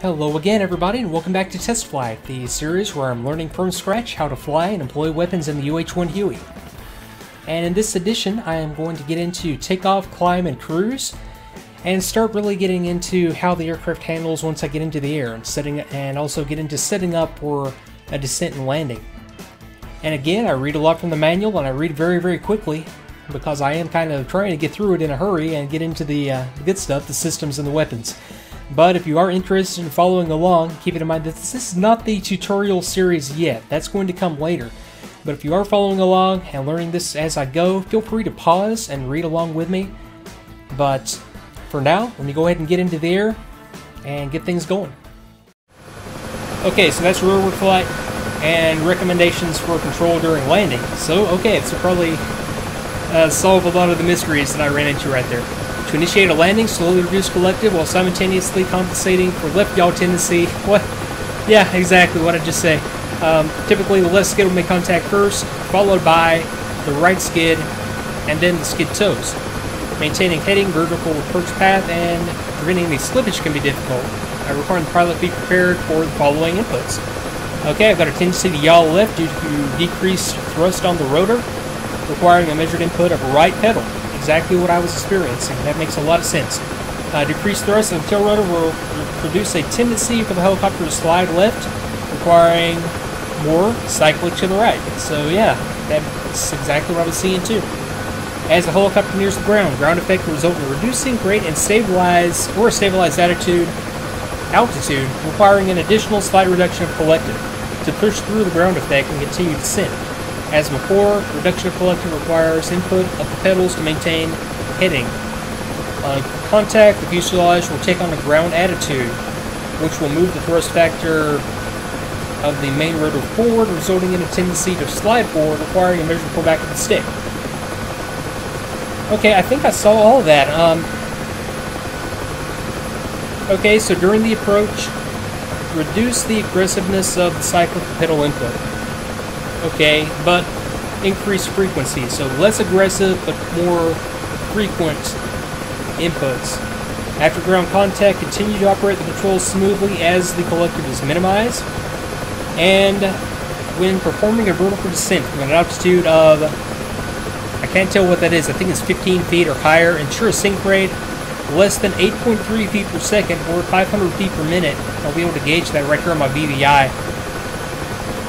Hello again everybody and welcome back to Test Fly, the series where I'm learning from scratch how to fly and employ weapons in the UH-1 Huey. And in this edition I am going to get into takeoff, climb, and cruise, and start really getting into how the aircraft handles once I get into the air, and also get into setting up for a descent and landing. And again, I read a lot from the manual, and I read very quickly because I am kind of trying to get through it in a hurry and get into the good stuff, the systems and the weapons. But if you are interested in following along, keep it in mind that this is not the tutorial series yet. That's going to come later. But if you are following along and learning this as I go, feel free to pause and read along with me. But for now, let me go ahead and get into the air and get things going. Okay, so that's rearward flight and recommendations for control during landing. So probably solve a lot of the mysteries that I ran into right there. To initiate a landing, slowly reduce collective while simultaneously compensating for left yaw tendency. What? Yeah, exactly what I just said. Typically, the left skid will make contact first, followed by the right skid, and then the skid toes. Maintaining heading, vertical approach path, and preventing any slippage can be difficult. I require the pilot be prepared for the following inputs. Okay, I've got a tendency to yaw left due to decreased thrust on the rotor, requiring a measured input of right pedal. Exactly what I was experiencing. That makes a lot of sense. Decreased thrust of the tail rotor will produce a tendency for the helicopter to slide left, requiring more cyclic to the right. So yeah, that's exactly what I was seeing too. As the helicopter nears the ground effect will result in reducing rate and stabilized altitude, requiring an additional slight reduction of collective to push through the ground effect and continue descent. As before, reduction of collective requires input of the pedals to maintain heading. On contact, the fuselage will take on a ground attitude, which will move the thrust factor of the main rotor forward, resulting in a tendency to slide forward, requiring a measured pullback of the stick. Okay, I think I saw all of that. Okay, so during the approach, reduce the aggressiveness of the cyclic pedal input. Okay, but increased frequency, so less aggressive but more frequent inputs. After ground contact, continue to operate the controls smoothly as the collective is minimized. And when performing a vertical descent from an altitude of, I can't tell what that is, I think it's 15 feet or higher, ensure a sink rate less than 8.3 feet per second or 500 feet per minute. I'll be able to gauge that right here on my VVI.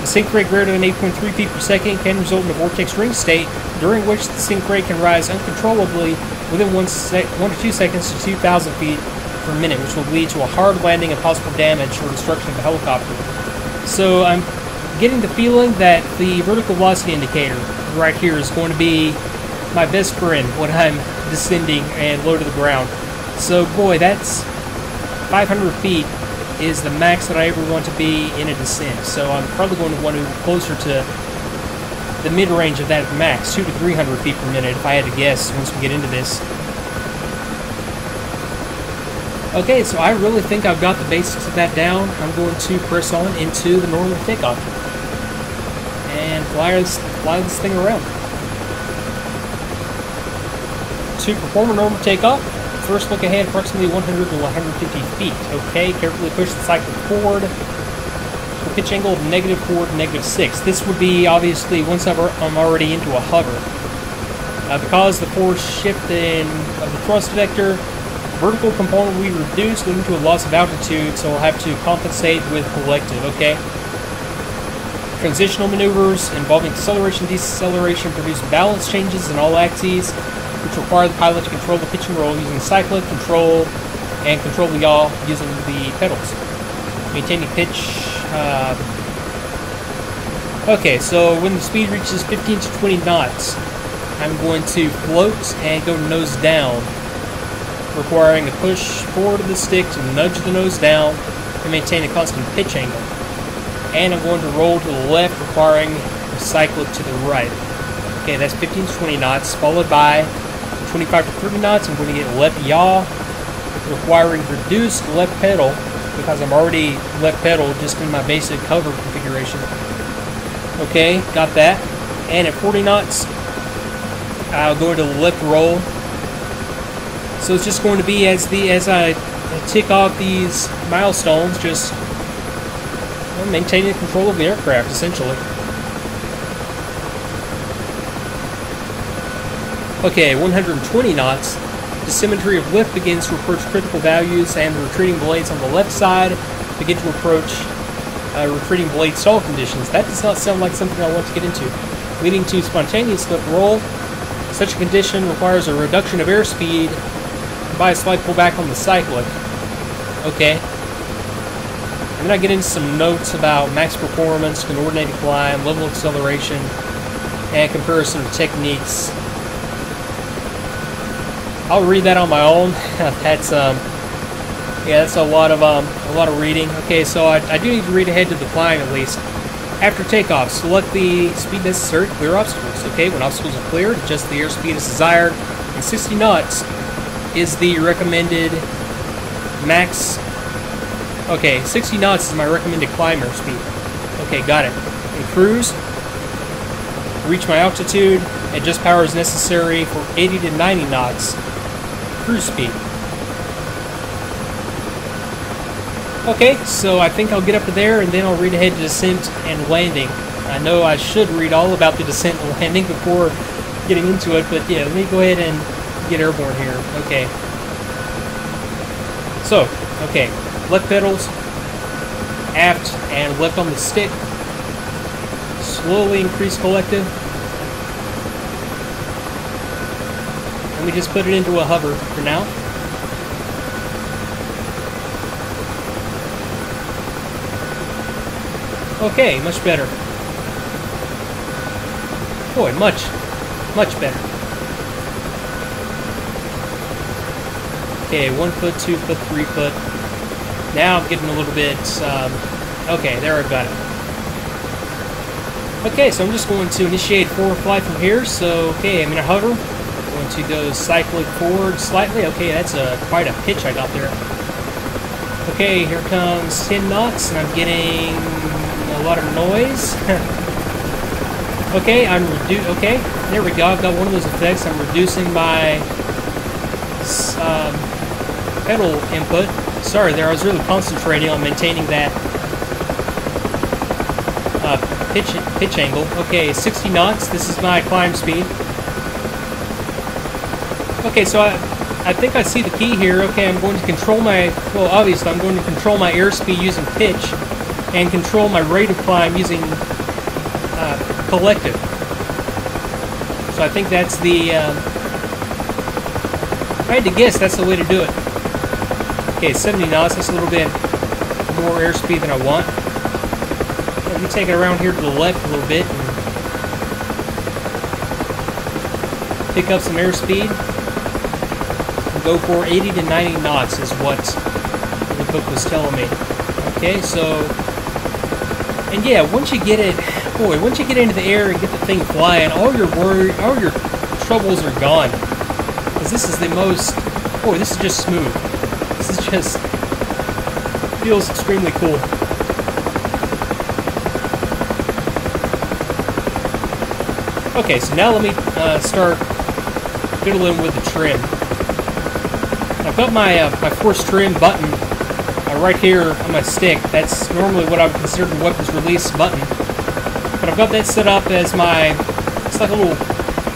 The sink rate greater than 8.3 feet per second can result in a vortex ring state, during which the sink rate can rise uncontrollably within 1 to 2 seconds to 2,000 feet per minute, which will lead to a hard landing and possible damage or destruction of the helicopter. So I'm getting the feeling that the vertical velocity indicator right here is going to be my best friend when I'm descending and low to the ground. So boy, that's 500 feet is the max that I ever want to be in a descent. So I'm probably going to want to move closer to the mid-range of that max, 200 to 300 feet per minute if I had to guess once we get into this. Okay, so I really think I've got the basics of that down. I'm going to press on into the normal takeoff and fly this thing around. To perform a normal takeoff, first look ahead approximately 100 to 150 feet. Okay, carefully push the cyclic forward to a pitch angle of -4 to -6. This would be obviously once I'm already into a hover. Because the force shift of the thrust vector, vertical component will be reduced, leading to a loss of altitude, so I'll have to compensate with collective, okay? Transitional maneuvers involving acceleration and deceleration produce balance changes in all axes, which require the pilot to control the pitch and roll using cyclic control and control the yaw using the pedals. Maintaining pitch. Okay, so when the speed reaches 15 to 20 knots, I'm going to float and go nose down, requiring a push forward of the stick to nudge the nose down and maintain a constant pitch angle. And I'm going to roll to the left, requiring a cyclic to the right. Okay, that's 15 to 20 knots, followed by 25 to 30 knots. I'm going to get left yaw, requiring reduced left pedal, because I'm already left pedal just in my basic hover configuration. Okay, got that. And at 40 knots, I'll go into the left roll. So it's just going to be as I tick off these milestones, just maintaining control of the aircraft, essentially. Okay, 120 knots. The symmetry of lift begins to approach critical values, and the retreating blades on the left side begin to approach retreating blade stall conditions. That does not sound like something I want to get into. Leading to spontaneous lift roll. Such a condition requires a reduction of airspeed by a slight pullback on the cyclic. Okay. And then I get into some notes about max performance, coordinated climb, level acceleration, and comparison of techniques. I'll read that on my own. That's that's a lot of reading. Okay, so I do need to read ahead to the climb at least. After takeoff, select the speed necessary to clear obstacles. Okay, when obstacles are cleared, adjust the airspeed as desired. And 60 knots is the recommended max. Okay, 60 knots is my recommended climb airspeed. Okay, got it. And cruise. Reach my altitude. Adjust power as necessary for 80 to 90 knots. Cruise speed. Okay, so I think I'll get up to there and then I'll read ahead to descent and landing. I know I should read all about the descent and landing before getting into it, but yeah, let me go ahead and get airborne here. Okay. So, okay, left pedals, aft and left on the stick. Slowly increase collective. Let me just put it into a hover for now. Okay, much better. Boy, much better. Okay, 1 foot, 2 foot, 3 foot. Now I'm getting a little bit, okay, there I've got it. Okay, so I'm just going to initiate forward flight from here. So, okay, I'm in a hover. I'm going to go cyclic forward slightly. Okay, that's quite a pitch I got there. Okay, here comes 10 knots, and I'm getting a lot of noise. Okay, okay, there we go. I've got one of those effects. I'm reducing my pedal input. Sorry there, I was really concentrating on maintaining that pitch angle. Okay, 60 knots. This is my climb speed. Okay, so I think I see the key here. Okay, I'm going to control my, well, obviously I'm going to control my airspeed using pitch and control my rate of climb using collective. So I think that's the, if I had to guess, that's the way to do it. Okay, 70 knots, that's a little bit more airspeed than I want. Let me take it around here to the left a little bit and pick up some airspeed. Go for 80 to 90 knots is what the book was telling me. Okay, so, and yeah, once you get it, boy, once you get into the air and get the thing flying, all your troubles are gone. Because this is the most, boy, this is just smooth. This is just, feels extremely cool. Okay, so now let me start fiddling with the trim. I've got my my force trim button right here on my stick. That's normally what I would consider the weapons release button. But I've got that set up as my, it's like a little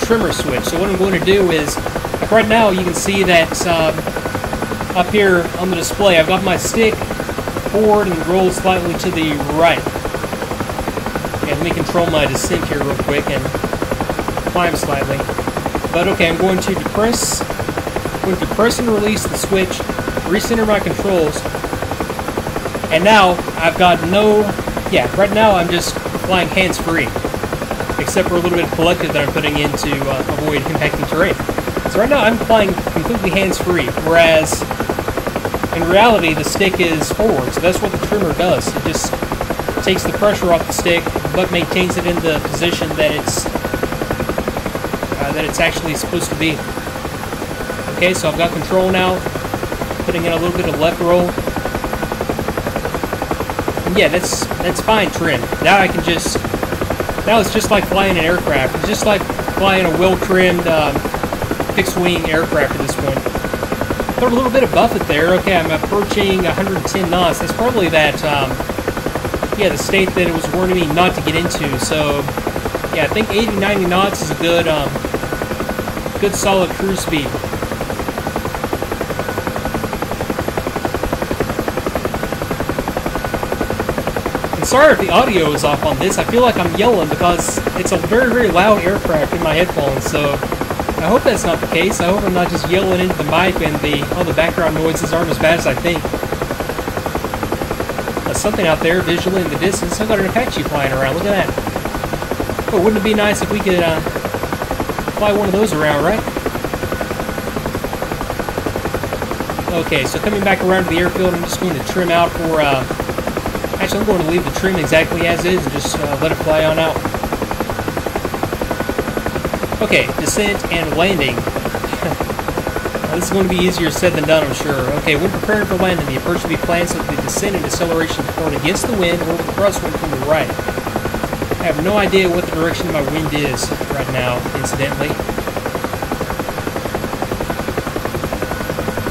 trimmer switch. So what I'm going to do is, like right now you can see that up here on the display, I've got my stick forward and rolled slightly to the right. Okay, let me control my descent here real quick and climb slightly. But okay, I'm going to depress and release the switch, recenter my controls, and now I've got no, yeah, right now I'm just flying hands-free, except for a little bit of collective that I'm putting in to avoid impacting terrain. So right now I'm flying completely hands-free, whereas in reality the stick is forward, so that's what the trimmer does. It just takes the pressure off the stick, but maintains it in the position that it's actually supposed to be. Okay, so I've got control now, putting in a little bit of left roll. And yeah, that's fine trim. Now I can just, now it's just like flying an aircraft. It's just like flying a well-trimmed fixed-wing aircraft at this point. Throw a little bit above it there. Okay, I'm approaching 110 knots. That's probably that, yeah, the state that it was warning me not to get into. So, yeah, I think 80, 90 knots is a good, good solid cruise speed. And sorry if the audio is off on this. I feel like I'm yelling because it's a very, very loud aircraft in my headphones. So I hope that's not the case. I hope I'm not just yelling into the mic and all the background noises aren't as bad as I think. There's something out there visually in the distance. I've got an Apache flying around. Look at that. Oh, wouldn't it be nice if we could fly one of those around, right? Okay, so coming back around to the airfield, I'm just going to trim out for... actually, I'm going to leave the trim exactly as is and just let it fly on out. Okay, descent and landing. This is going to be easier said than done, I'm sure. Okay, when preparing for landing, the approach should be planned so that the descent and acceleration is going against the wind or with the crosswind from the right. I have no idea what the direction of my wind is right now, incidentally.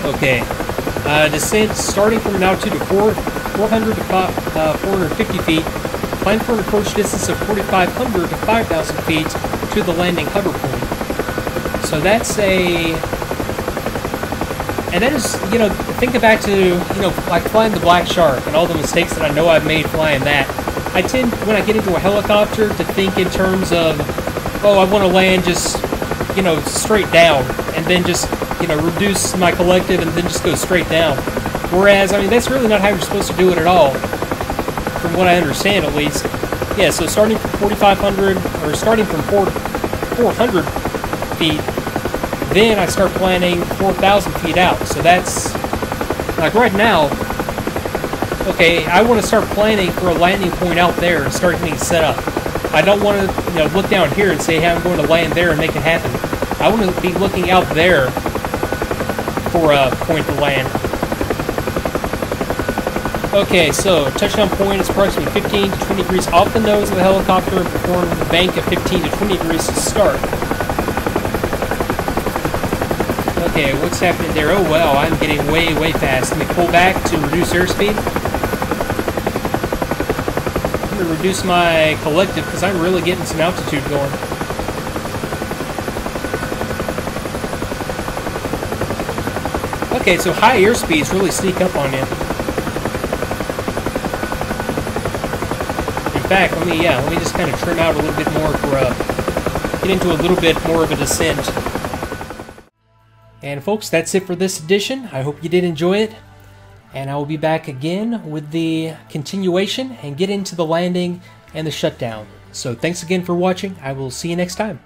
Okay, descent starting from an altitude of 400 to 450 feet. Plan for an approach distance of 4,500 to 5,000 feet to the landing hover point. So that's a... And that is, you know, think back to, you know, like flying the Black Shark and all the mistakes that I know I've made flying that. I tend, when I get into a helicopter, to think in terms of, oh, I want to land just, you know, straight down, and then just, you know, reduce my collective and then just go straight down. Whereas, I mean, that's really not how you're supposed to do it at all, from what I understand at least. Yeah, so starting from 4,500, or starting from 400 feet, then I start planning 4,000 feet out. So that's, like right now, okay, I want to start planning for a landing point out there and start getting set up. I don't want to, you know, look down here and say, hey, I'm going to land there and make it happen. I want to be looking out there for a point to land. Okay, so touchdown point is approximately 15 to 20 degrees off the nose of the helicopter and perform the bank of 15 to 20 degrees to start. Okay, what's happening there? Oh, wow, I'm getting way, way fast. Let me pull back to reduce airspeed. I'm going to reduce my collective because I'm really getting some altitude going. Okay, so high airspeeds really sneak up on you. In fact, let me just kind of trim out a little bit more for get into a little bit more of a descent. And folks, that's it for this edition. I hope you did enjoy it. And I will be back again with the continuation and get into the landing and the shutdown. So thanks again for watching. I will see you next time.